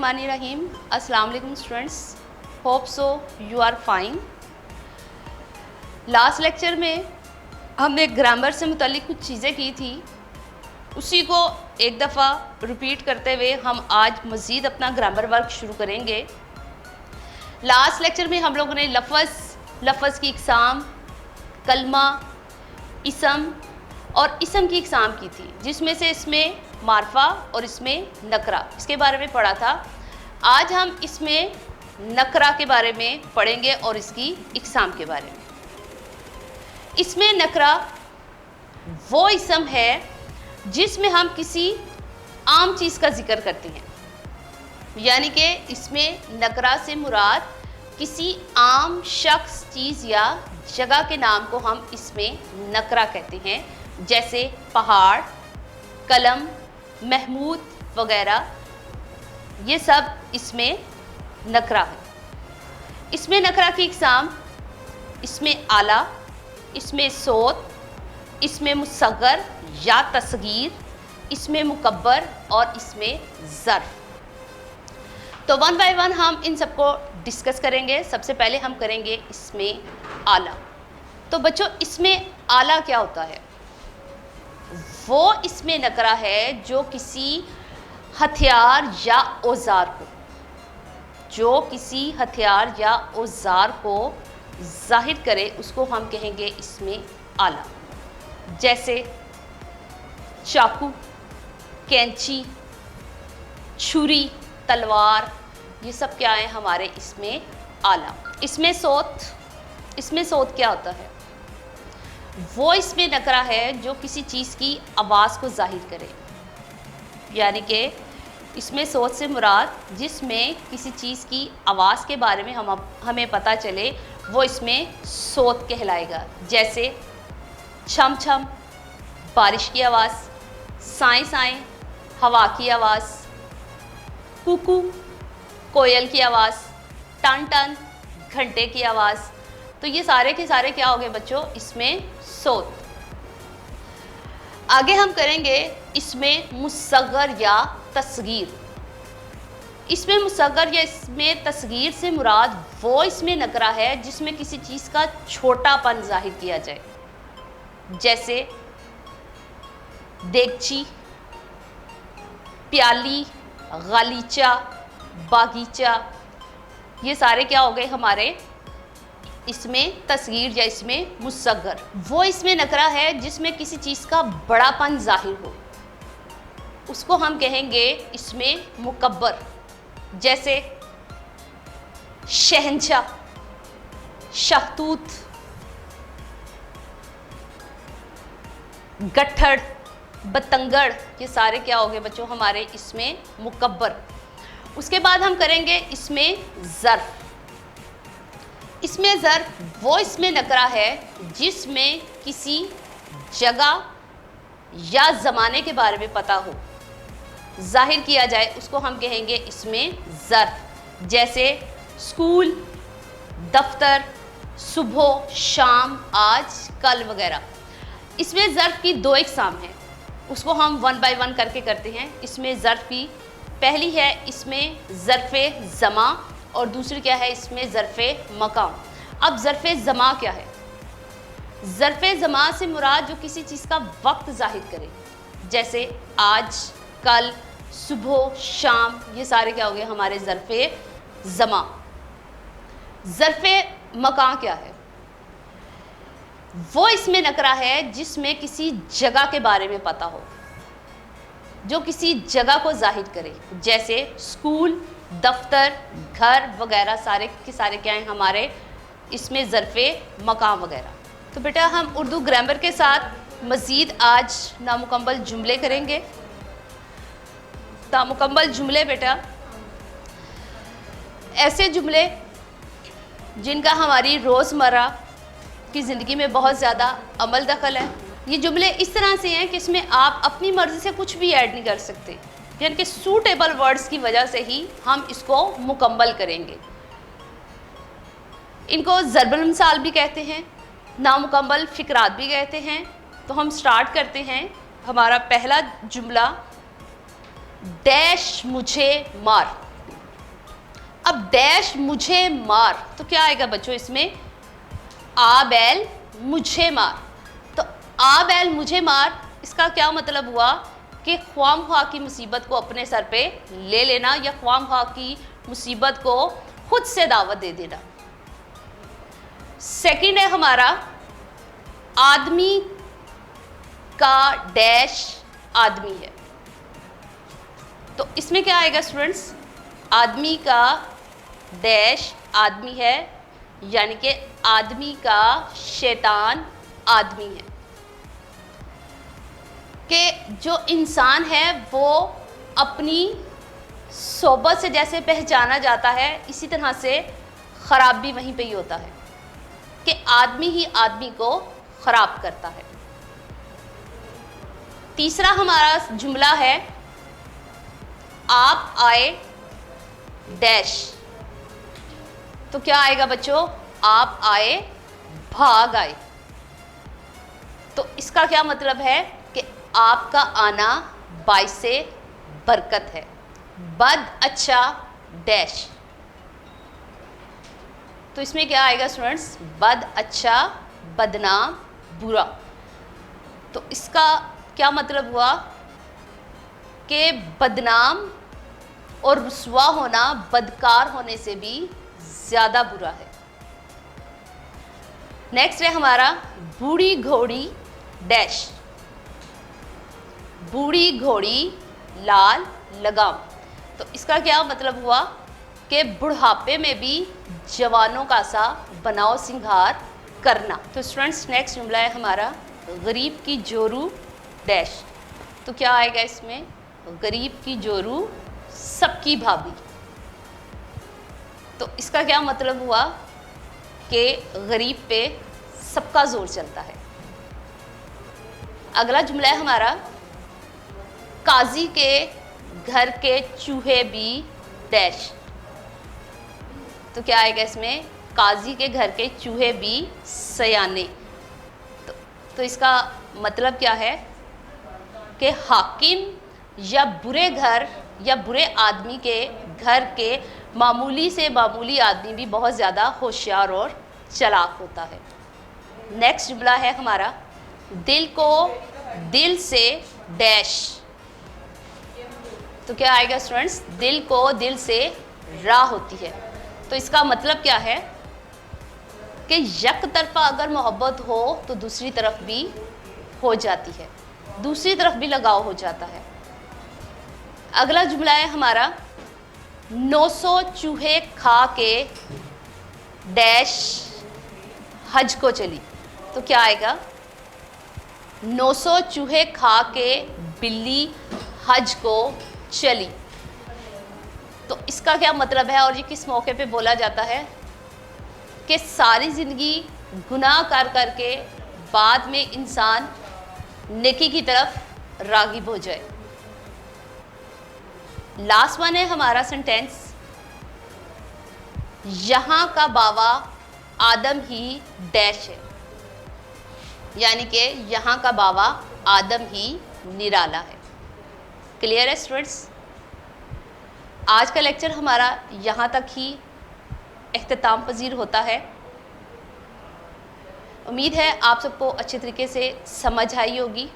बिस्मिल्लाहिर्रहमानिर्रहीम। अस्सलाम वालेकुम students, hope so you are fine. Last lecture में हमने ग्रामर से मुतालिक कुछ चीज़ें की थी, उसी को एक दफ़ा रिपीट करते हुए हम आज मज़ीद अपना ग्रामर वर्क शुरू करेंगे। लास्ट लेक्चर में हम लोगों ने लफ़ज़ की इक़साम, कलमा, इसम और इसम की इक़साम की थी, जिसमें से इसमें मारफा और इसमें नकरा, इसके बारे में पढ़ा था। आज हम इसमें नकरा के बारे में पढ़ेंगे और इसकी इक़साम के बारे में। इसमें नकरा वो इसम है जिसमें हम किसी आम चीज़ का जिक्र करते हैं, यानी कि इसमें नकरा से मुराद किसी आम शख्स, चीज़ या जगह के नाम को हम इसमें नकरा कहते हैं, जैसे पहाड़, कलम, महमूद वगैरह, ये सब इसमें नकरा है। इसमें नकरा की इक़साम, इसमें आला, इसमें सोत, इसमें मुसग़्ग़र या तस्गीर, इसमें मुकब्बर और इसमें ज़र्फ़। तो वन बाय वन हम इन सबको डिस्कस करेंगे। सबसे पहले हम करेंगे इसमें आला। तो बच्चों, इसमें आला क्या होता है? वो इसमें नकरा है जो किसी हथियार या औजार को, ज़ाहिर करे, उसको हम कहेंगे इसमें आला। जैसे चाकू, कैंची, छुरी, तलवार, ये सब क्या है हमारे इसमें आला। इसमें सोत क्या होता है? वो इसमें नकरा है जो किसी चीज़ की आवाज़ को ज़ाहिर करे, यानी कि इसमें सोत से मुराद जिसमें किसी चीज़ की आवाज़ के बारे में हमें पता चले, वो इसमें सोत कहलाएगा। जैसे छम छम, बारिश की आवाज़, साएं साएं, हवा की आवाज़, कुकू, कोयल की आवाज़, टन टन, घंटे की आवाज़। तो ये सारे के सारे क्या हो गए बच्चों? इसमें सोत। आगे हम करेंगे इसमें मुसग़्ग़र या तस्गीर। इसमें मुसग़्ग़र या इसमें तस्गीर से मुराद वो इसमें नकरा है जिसमें किसी चीज़ का छोटापन ज़ाहिर किया जाए, जैसे देगची, प्याली, गालीचा, बागीचा, ये सारे क्या हो गए हमारे इसमें तस्गीर या इसमें मुसग़्ग़र। वो इसमें नकरा है जिसमें किसी चीज़ का बड़ापन ज़ाहिर हो, उसको हम कहेंगे इसमें मुकब्बर। जैसे शहंशाह, शहतूत, गट्ठड़, बतंगड़, ये सारे क्या हो गए बच्चों हमारे इसमें मुकब्बर। उसके बाद हम करेंगे इसमें ज़र्फ़। इसमें ज़र्फ़ वो इसमें नकरा है जिसमें किसी जगह या ज़माने के बारे में पता हो, ज़ाहिर किया जाए, उसको हम कहेंगे इसमें ज़र्फ़। जैसे स्कूल, दफ्तर, सुबह, शाम, आज, कल वगैरह। इसमें ज़र्फ़ की दो इक़साम हैं, उसको हम वन बाय वन करके करते हैं। इसमें ज़र्फ़ की पहली है इसमें ज़र्फ़े ज़मा और दूसरी क्या है इसमें ज़र्फ़े मकाम। अब ज़र्फ़े ज़मा क्या है? ज़र्फ़े ज़मा से मुराद जो किसी चीज़ का वक्त ज़ाहिर करे, जैसे आज, कल, सुबह, शाम, ये सारे क्या हो गए हमारे ज़र्फ़े ज़मा। ज़र्फ़े मकाम क्या है? वो इसमें नकरा है जिसमें किसी जगह के बारे में पता हो, जो किसी जगह को ज़ाहिर करे, जैसे स्कूल, दफ्तर, घर वगैरह, सारे के सारे क्या हैं हमारे इसमें ज़र्फ़े मकाम वगैरह। तो बेटा हम उर्दू ग्रामर के साथ मज़ीद आज नामुकम्मल जुमले करेंगे। नामुकम्मल जुमले बेटा ऐसे जुमले जिनका हमारी रोज़मर्रा की ज़िंदगी में बहुत ज़्यादा अमल दखल है। ये जुमले इस तरह से हैं कि इसमें आप अपनी मर्ज़ी से कुछ भी ऐड नहीं कर सकते, यानी कि सूटेबल वर्ड्स की वजह से ही हम इसको मुकम्मल करेंगे। इनको ज़रबुल मिसाल भी कहते हैं, नामुकम्मल फ़िक्रात भी कहते हैं। तो हम स्टार्ट करते हैं। हमारा पहला जुमला, डैश मुझे मार। अब डैश मुझे मार, तो क्या आएगा बच्चों इसमें? आ बैल मुझे मार। तो आ बैल मुझे मार, इसका क्या मतलब हुआ कि ख्वाम-ख्वाह की मुसीबत को अपने सर पे ले लेना या ख्वाम-ख्वाह की मुसीबत को खुद से दावत दे देना। सेकंड है हमारा आदमी का डैश आदमी है। तो इसमें क्या आएगा स्टूडेंट्स? आदमी का डैश आदमी है, यानी कि आदमी का शैतान आदमी है। कि जो इंसान है वो अपनी सोबत से जैसे पहचाना जाता है, इसी तरह से ख़राब भी वहीं पे ही होता है कि आदमी ही आदमी को ख़राब करता है। तीसरा हमारा जुमला है आप आए डैश। तो क्या आएगा बच्चों? आप आए भाग आए। तो इसका क्या मतलब है कि आपका आना बाइसे बरकत है। बद अच्छा डैश। तो इसमें क्या आएगा स्टूडेंट्स? बद अच्छा, बदनाम, बुरा। तो इसका क्या मतलब हुआ कि बदनाम और रुसवा होना बदकार होने से भी ज़्यादा बुरा है। नेक्स्ट है हमारा बूढ़ी घोड़ी डैश। बूढ़ी घोड़ी लाल लगाम। तो इसका क्या मतलब हुआ कि बुढ़ापे में भी जवानों का सा बनाव सिंगार करना। तो स्टूडेंट्स नेक्स्ट जुमला है हमारा गरीब की जोरू डैश। तो क्या आएगा इसमें? गरीब की जोरू सबकी भाभी। तो इसका क्या मतलब हुआ कि गरीब पे सबका जोर चलता है। अगला जुमला है हमारा काजी के घर के चूहे भी डैश। तो क्या आएगा इसमें? काजी के घर के चूहे भी सयाने। तो इसका मतलब क्या है कि हाकिम या बुरे घर या बुरे आदमी के घर के मामूली से मामूली आदमी भी बहुत ज़्यादा होशियार और चालाक होता है। नेक्स्ट जुमला है हमारा दिल को दिल से डैश। तो क्या आएगा स्टूडेंट्स? दिल को दिल से राह होती है। तो इसका मतलब क्या है कि यक तरफा अगर मोहब्बत हो तो दूसरी तरफ भी हो जाती है, दूसरी तरफ भी लगाव हो जाता है। अगला जुमला है हमारा 900 चूहे खा के डैश हज को चली। तो क्या आएगा? 900 चूहे खा के बिल्ली हज को चली। तो इसका क्या मतलब है और ये किस मौके पे बोला जाता है? कि सारी ज़िंदगी गुनाह कर करके बाद में इंसान नेकी की तरफ राग़िब हो जाए। लास्ट वन है हमारा सेंटेंस यहाँ का बावा आदम ही डैश है। यानी कि यहाँ का बावा आदम ही निराला है। क्लियर है स्टूडेंट्स? आज का लेक्चर हमारा यहाँ तक ही इख्तिताम पजीर होता है। उम्मीद है आप सबको अच्छे तरीके से समझ आई होगी।